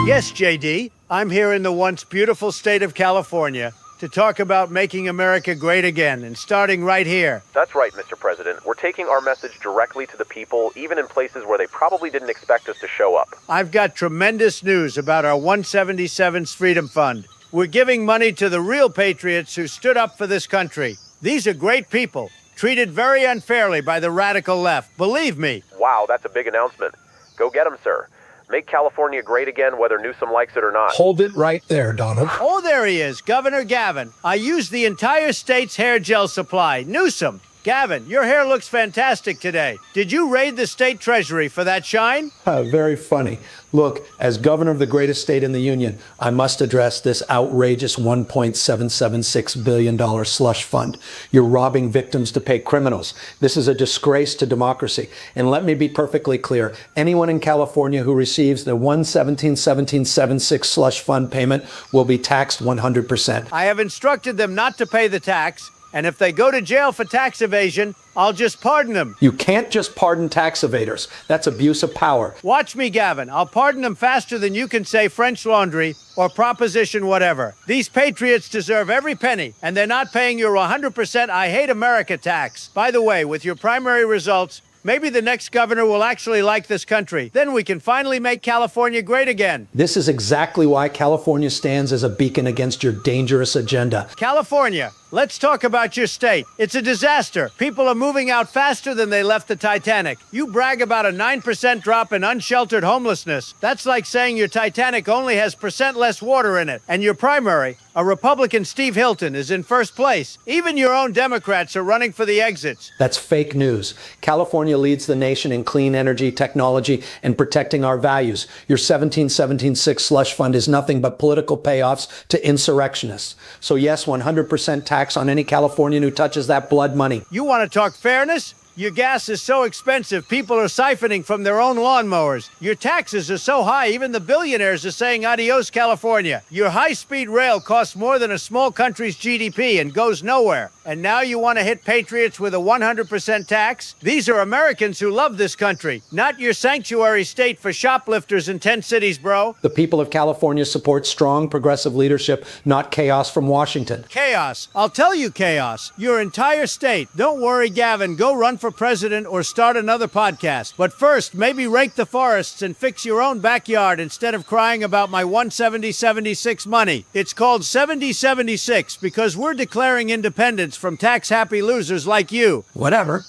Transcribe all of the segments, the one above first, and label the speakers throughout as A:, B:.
A: Yes, JD, I'm here in the once beautiful state of California to talk about making America great again and starting right here.
B: That's right, Mr. President. We're taking our message directly to the people, even in places where they probably didn't expect us to show up.
A: I've got tremendous news about our 177's Freedom Fund. We're giving money to the real patriots who stood up for this country. These are great people, treated very unfairly by the radical left. Believe me.
B: Wow, that's a big announcement. Go get them, sir. Make California great again, whether Newsom likes it or not.
C: Hold it right there, Donovan.
A: Oh, there he is, Governor Gavin. I used the entire state's hair gel supply. Newsom. Gavin, your hair looks fantastic today. Did you raid the state treasury for that shine?
C: Very funny. Look, as governor of the greatest state in the union, I must address this outrageous $1.776 billion slush fund. You're robbing victims to pay criminals. This is a disgrace to democracy. And let me be perfectly clear. Anyone in California who receives the 117.1776 slush fund payment will be taxed 100%.
A: I have instructed them not to pay the tax. And if they go to jail for tax evasion, I'll just pardon them.
C: You can't just pardon tax evaders. That's abuse of power.
A: Watch me, Gavin. I'll pardon them faster than you can say French Laundry or Proposition whatever. These patriots deserve every penny, and they're not paying your 100% I hate America tax. By the way, with your primary results, maybe the next governor will actually like this country. Then we can finally make California great again.
C: This is exactly why California stands as a beacon against your dangerous agenda.
A: California, let's talk about your state. It's a disaster. People are moving out faster than they left the Titanic. You brag about a 9% drop in unsheltered homelessness. That's like saying your Titanic only has % less water in it. And your primary, a Republican Steve Hilton, is in first place. Even your own Democrats are running for the exits.
C: That's fake news. California leads the nation in clean energy, technology, and protecting our values. Your 17.17.6 slush fund is nothing but political payoffs to insurrectionists. So yes, 100% tax on any Californian who touches that blood money.
A: You want to talk fairness? Your gas is so expensive, people are siphoning from their own lawnmowers. Your taxes are so high, even the billionaires are saying adios, California. Your high-speed rail costs more than a small country's GDP and goes nowhere. And now you want to hit patriots with a 100% tax? These are Americans who love this country, not your sanctuary state for shoplifters in 10 cities, bro.
C: The people of California support strong, progressive leadership, not chaos from Washington.
A: Chaos. I'll tell you chaos. Your entire state. Don't worry, Gavin. Go run for president or start another podcast. But first, maybe rake the forests and fix your own backyard instead of crying about my 170.76 money. It's called 70.76 because we're declaring independence from tax-happy losers like you.
C: Whatever.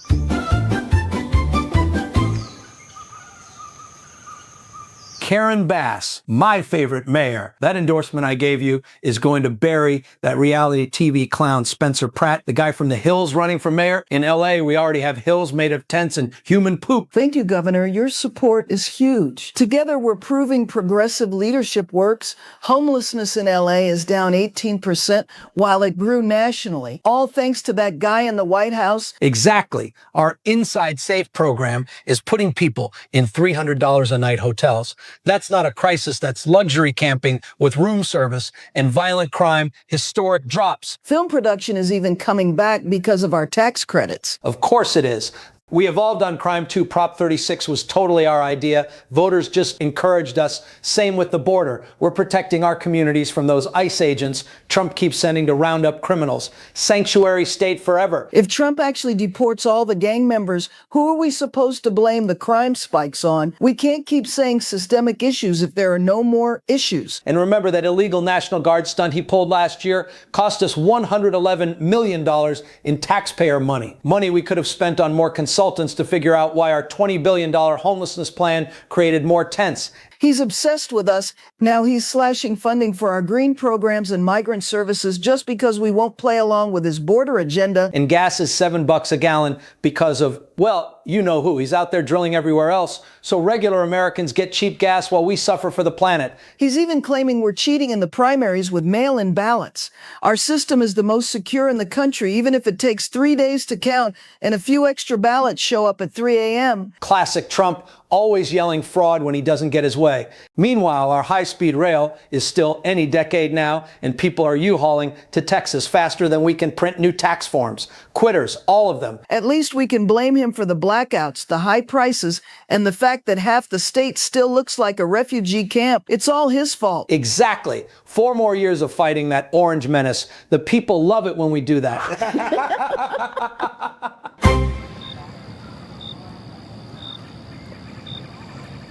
C: Karen Bass, my favorite mayor. That endorsement I gave you is going to bury that reality TV clown Spencer Pratt, the guy from The Hills running for mayor. In LA, we already have hills made of tents and human poop.
D: Thank you, Governor. Your support is huge. Together, we're proving progressive leadership works. Homelessness in LA is down 18% while it grew nationally. All thanks to that guy in the White House.
C: Exactly. Our Inside Safe program is putting people in $300 a night hotels. That's not a crisis. That's luxury camping with room service, and violent crime historic drops.
D: Film production is even coming back because of our tax credits.
C: Of course it is. We evolved on crime too. Prop 36 was totally our idea. Voters just encouraged us. Same with the border. We're protecting our communities from those ICE agents Trump keeps sending to round up criminals. Sanctuary state forever.
D: If Trump actually deports all the gang members, who are we supposed to blame the crime spikes on? We can't keep saying systemic issues if there are no more issues.
C: And remember that illegal National Guard stunt he pulled last year cost us $111 million in taxpayer money. Money we could have spent on more consultants to figure out why our $20 billion homelessness plan created more tents.
D: He's obsessed with us. Now he's slashing funding for our green programs and migrant services just because we won't play along with his border agenda.
C: And gas is $7 a gallon because of, well, you know who. He's out there drilling everywhere else. So regular Americans get cheap gas while we suffer for the planet.
D: He's even claiming we're cheating in the primaries with mail-in ballots. Our system is the most secure in the country, even if it takes 3 days to count and a few extra ballots show up at 3 a.m.
C: Classic Trump. always yelling fraud when he doesn't get his way. Meanwhile, our high-speed rail is still any decade now, and people are U-hauling to Texas faster than we can print new tax forms. Quitters, all of them.
D: At least we can blame him for the blackouts, the high prices, and the fact that half the state still looks like a refugee camp. It's all his fault.
C: Exactly. 4 more years of fighting that orange menace. The people love it when we do that.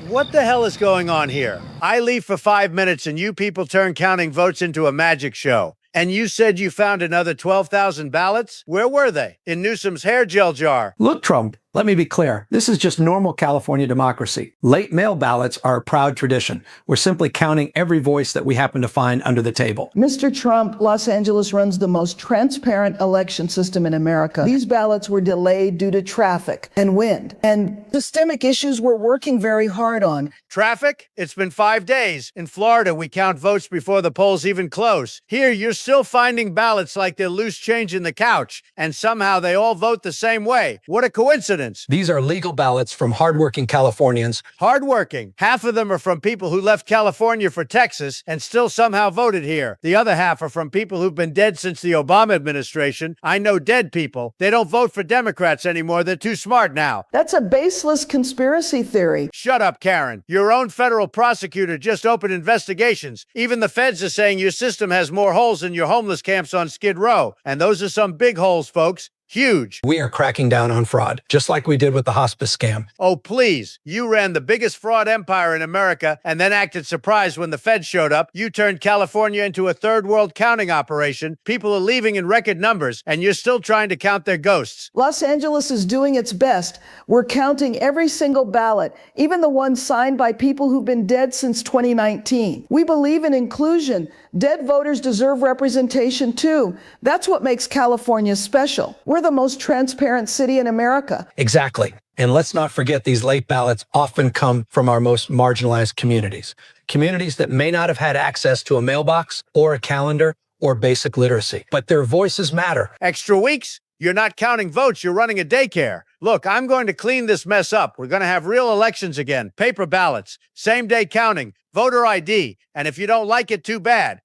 A: What the hell is going on here? I leave for 5 minutes and you people turn counting votes into a magic show. And you said you found another 12,000 ballots? Where were they? In Newsom's hair gel jar.
C: Look, Trump, let me be clear. This is just normal California democracy. Late mail ballots are a proud tradition. We're simply counting every voice that we happen to find under the table.
D: Mr. Trump, Los Angeles runs the most transparent election system in America. These ballots were delayed due to traffic and wind and systemic issues we're working very hard on.
A: Traffic? It's been 5 days. In Florida, we count votes before the polls even close. Here, you're still finding ballots like they're loose change in the couch, and somehow they all vote the same way. What a coincidence.
C: These are legal ballots from hardworking Californians.
A: Hardworking. Half of them are from people who left California for Texas and still somehow voted here. The other half are from people who've been dead since the Obama administration. I know dead people. They don't vote for Democrats anymore. They're too smart now.
D: That's a baseless conspiracy theory.
A: Shut up, Karen. Your own federal prosecutor just opened investigations. Even the feds are saying your system has more holes than your homeless camps on Skid Row. And those are some big holes, folks. Huge.
C: We are cracking down on fraud, just like we did with the hospice scam.
A: Oh, please. You ran the biggest fraud empire in America and then acted surprised when the feds showed up. You turned California into a third world counting operation. People are leaving in record numbers, and you're still trying to count their ghosts.
D: Los Angeles is doing its best. We're counting every single ballot, even the ones signed by people who've been dead since 2019. We believe in inclusion. Dead voters deserve representation too. That's what makes California special. We're the most transparent city in America.
C: Exactly. And let's not forget these late ballots often come from our most marginalized communities. Communities that may not have had access to a mailbox or a calendar or basic literacy. But their voices matter.
A: Extra weeks? You're not counting votes, you're running a daycare. Look, I'm going to clean this mess up. We're going to have real elections again. Paper ballots, same-day counting, voter ID. And if you don't like it, too bad.